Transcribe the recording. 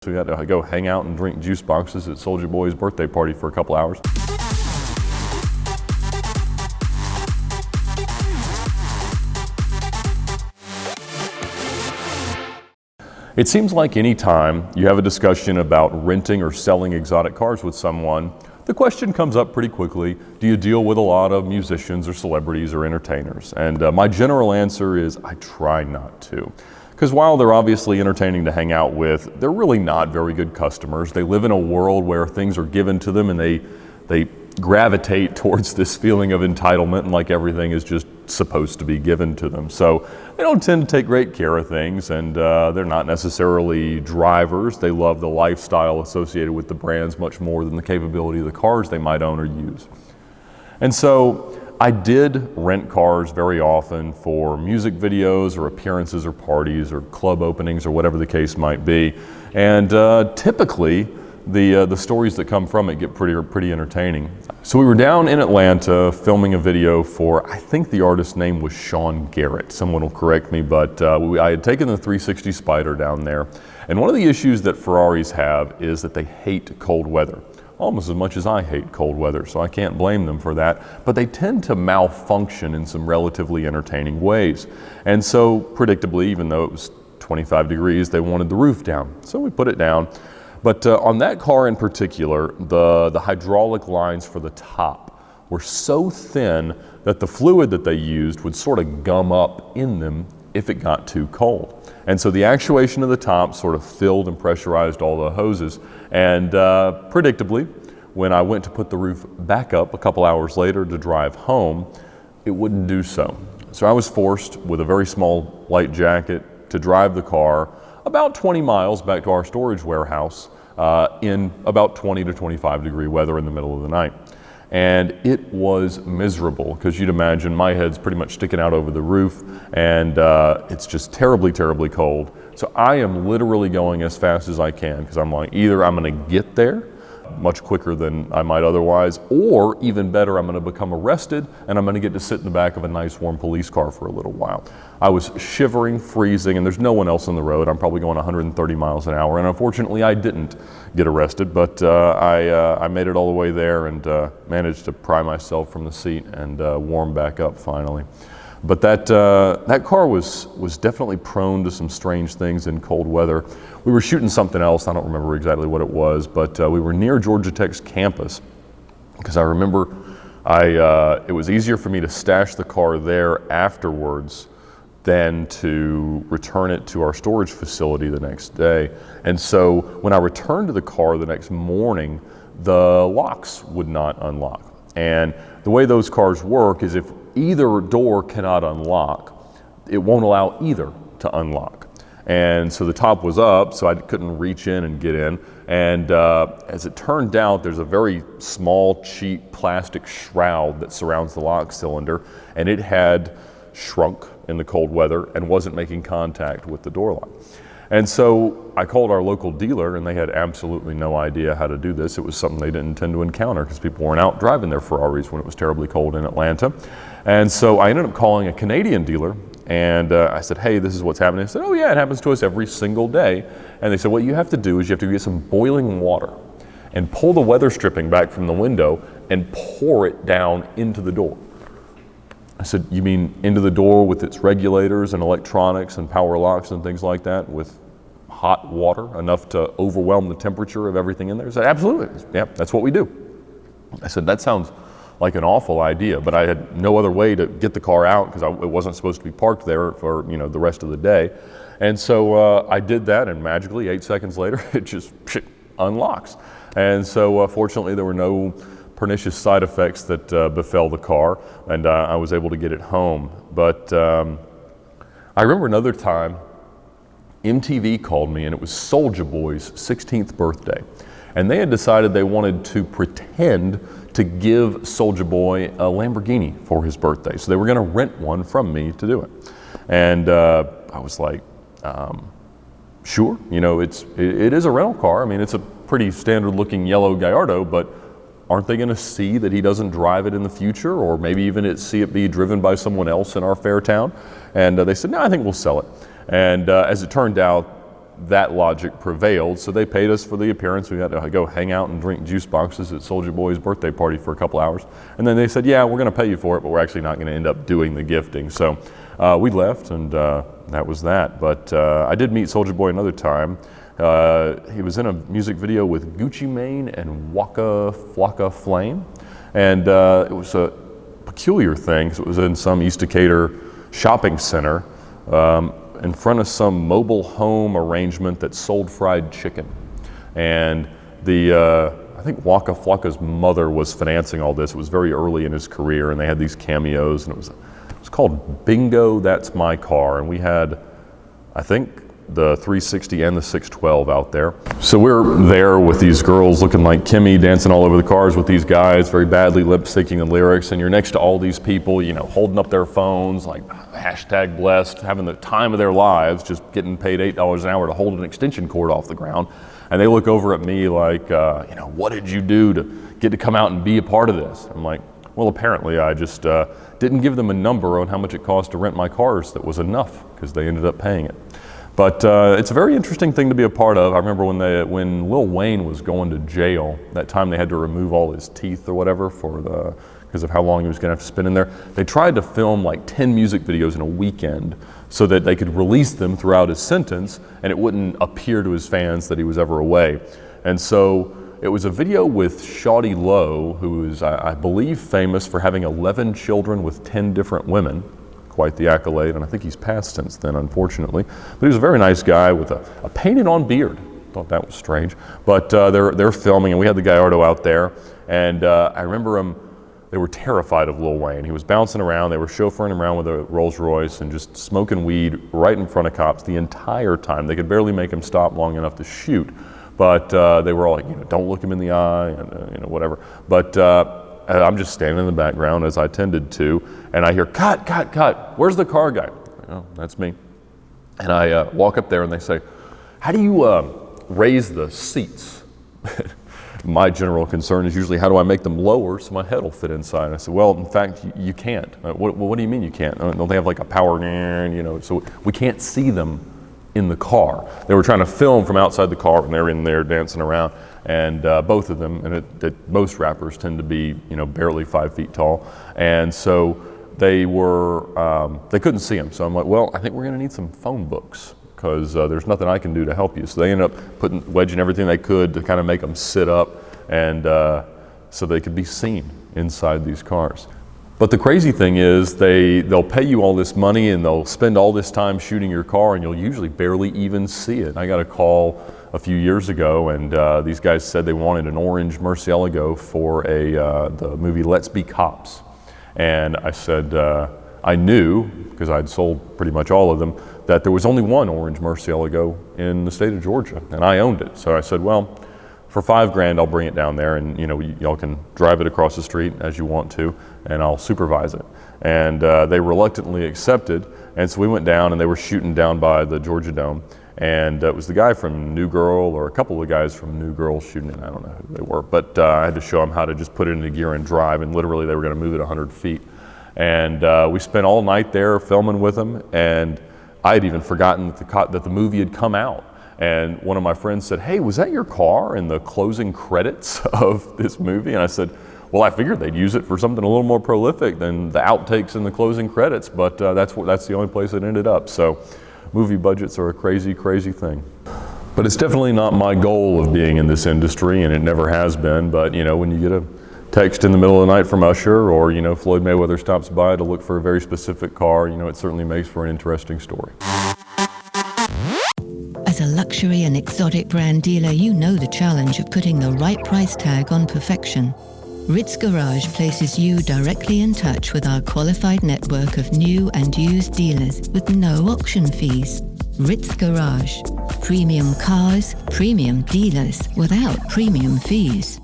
So we had to go hang out and drink juice boxes at Soulja Boy's birthday party for a couple hours. It seems like any time you have a discussion about renting or selling exotic cars with someone, the question comes up pretty quickly: do you deal with a lot of musicians or celebrities or entertainers? And my general answer is I try not to. Because while they're obviously entertaining to hang out with, they're really not very good customers. They live in a world where things are given to them and they gravitate towards this feeling of entitlement and like everything is just supposed to be given to them. So they don't tend to take great care of things, and they're not necessarily drivers. They love the lifestyle associated with the brands much more than the capability of the cars they might own or use. And so I did rent cars very often for music videos or appearances or parties or club openings or whatever the case might be. And typically the stories that come from it get pretty entertaining. So we were down in Atlanta filming a video for, I think the artist's name was Sean Garrett. Someone will correct me, but I had taken the 360 Spider down there. And one of the issues that Ferraris have is that they hate cold weather. Almost as much as I hate cold weather, so I can't blame them for that. But they tend to malfunction in some relatively entertaining ways. And so, predictably, even though it was 25 degrees, they wanted the roof down. So we put it down. But on that car in particular, the hydraulic lines for the top were so thin that the fluid that they used would sort of gum up in them if it got too cold. And so the actuation of the top sort of filled and pressurized all the hoses. And predictably, when I went to put the roof back up a couple hours later to drive home, it wouldn't do so. So I was forced, with a very small light jacket, to drive the car about 20 miles back to our storage warehouse in about 20 to 25 degree weather in the middle of the night. And it was miserable, because you'd imagine my head's pretty much sticking out over the roof, and it's just terribly, terribly cold. So I am literally going as fast as I can, because I'm like, either I'm gonna get there much quicker than I might otherwise, or even better, I'm gonna become arrested and I'm gonna get to sit in the back of a nice warm police car for a little while. I was shivering, freezing, and there's no one else on the road. I'm probably going 130 miles an hour, and unfortunately I didn't get arrested, but I made it all the way there and managed to pry myself from the seat and warm back up finally. But that car was definitely prone to some strange things in cold weather. We were shooting something else, I don't remember exactly what it was, but we were near Georgia Tech's campus, because I remember it was easier for me to stash the car there afterwards than to return it to our storage facility the next day. And so when I returned to the car the next morning, the locks would not unlock. And the way those cars work is if either door cannot unlock, it won't allow either to unlock. And so the top was up, so I couldn't reach in and get in. And as it turned out, there's a very small, cheap plastic shroud that surrounds the lock cylinder, and it had shrunk in the cold weather and wasn't making contact with the door lock. And so I called our local dealer, and they had absolutely no idea how to do this. It was something they didn't intend to encounter, because people weren't out driving their Ferraris when it was terribly cold in Atlanta. And so I ended up calling a Canadian dealer, and I said, hey, this is what's happening. They said, oh yeah, it happens to us every single day. And they said, what you have to do is you have to get some boiling water and pull the weather stripping back from the window and pour it down into the door. I said, you mean into the door with its regulators and electronics and power locks and things like that, with hot water enough to overwhelm the temperature of everything in there? I said, absolutely, yeah, that's what we do. I said, that sounds like an awful idea, but I had no other way to get the car out, because it wasn't supposed to be parked there for the rest of the day. And so I did that, and magically 8 seconds later it just unlocks. And so fortunately there were no pernicious side effects that befell the car, and I was able to get it home. But I remember another time MTV called me, and it was Soulja Boy's 16th birthday, and they had decided they wanted to pretend to give Soulja Boy a Lamborghini for his birthday. So they were gonna rent one from me to do it. And I was like, sure, it is a rental car. I mean, it's a pretty standard looking yellow Gallardo, but aren't they gonna see that he doesn't drive it in the future, or maybe even see it be driven by someone else in our fair town? And they said, no, I think we'll sell it. And as it turned out, that logic prevailed, so they paid us for the appearance. We had to go hang out and drink juice boxes at Soulja Boy's birthday party for a couple hours. And then they said, yeah, we're gonna pay you for it, but we're actually not gonna end up doing the gifting. So we left, and that was that. But I did meet Soulja Boy another time. He was in a music video with Gucci Mane and Waka Flocka Flame. And it was a peculiar thing, because it was in some East Decatur shopping center in front of some mobile home arrangement that sold fried chicken. And I think Waka Flocka's mother was financing all this. It was very early in his career, and they had these cameos, and it was called Bingo, That's My Car. And we had, I think, the 360 and the 612 out there. So we're there with these girls looking like Kimmy, dancing all over the cars with these guys, very badly lip syncing the lyrics, and you're next to all these people, you know, holding up their phones, like #blessed, having the time of their lives, just getting paid $8 an hour to hold an extension cord off the ground. And they look over at me like, you know, what did you do to get to come out and be a part of this? I'm like, well, apparently I just didn't give them a number on how much it cost to rent my cars that was enough, because they ended up paying it. But it's a very interesting thing to be a part of. I remember when Lil Wayne was going to jail, that time they had to remove all his teeth or whatever because of how long he was gonna have to spend in there. They tried to film like 10 music videos in a weekend so that they could release them throughout his sentence and it wouldn't appear to his fans that he was ever away. And so it was a video with Shawty Lowe, who is, I believe, famous for having 11 children with 10 different women. Quite the accolade, and I think he's passed since then, unfortunately. But he was a very nice guy with a painted-on beard. Thought that was strange. But they're filming, and we had the Gallardo out there, and I remember they were terrified of Lil Wayne. He was bouncing around. They were chauffeuring him around with a Rolls Royce and just smoking weed right in front of cops the entire time. They could barely make him stop long enough to shoot, but they were all like, you know, don't look him in the eye, and you know, whatever. But I'm just standing in the background, as I tended to, and I hear, cut, cut, cut, where's the car guy? Oh, that's me. And I walk up there and they say, how do you raise the seats? My general concern is usually, how do I make them lower so my head will fit inside? And I said, well, in fact, you can't. What do you mean you can't? Don't they have like a power, you know, so we can't see them in the car. They were trying to film from outside the car, and they're in there dancing around. And both of them, and most rappers tend to be, you know, barely 5 feet tall, and so they couldn't see him. So I'm like, well, I think we're going to need some phone books, because there's nothing I can do to help you. So they ended up wedging everything they could to kind of make them sit up, and so they could be seen inside these cars. But the crazy thing is, they'll pay you all this money and they'll spend all this time shooting your car, and you'll usually barely even see it. I got a call a few years ago, and these guys said they wanted an orange Murcielago for the movie Let's Be Cops. And I said, I knew, because I'd sold pretty much all of them, that there was only one orange Murcielago in the state of Georgia, and I owned it. So I said, well, for $5,000, I'll bring it down there, and you know, y'all can drive it across the street as you want to, and I'll supervise it. And they reluctantly accepted, and so we went down, and they were shooting down by the Georgia Dome. And it was the guy from New Girl, or a couple of guys from New Girl shooting it. I don't know who they were, but I had to show them how to just put it into gear and drive, and literally they were going to move it 100 feet. And we spent all night there filming with them, and I had even forgotten that the movie had come out. And one of my friends said, hey, was that your car in the closing credits of this movie? And I said, well, I figured they'd use it for something a little more prolific than the outtakes in the closing credits, but that's the only place it ended up. So movie budgets are a crazy, crazy thing. But it's definitely not my goal of being in this industry, and it never has been. But you know, when you get a text in the middle of the night from Usher, or you know, Floyd Mayweather stops by to look for a very specific car, you know, it certainly makes for an interesting story. As a luxury and exotic brand dealer, you know the challenge of putting the right price tag on perfection. Ritz Garage places you directly in touch with our qualified network of new and used dealers with no auction fees. Ritz Garage. Premium cars, premium dealers without premium fees.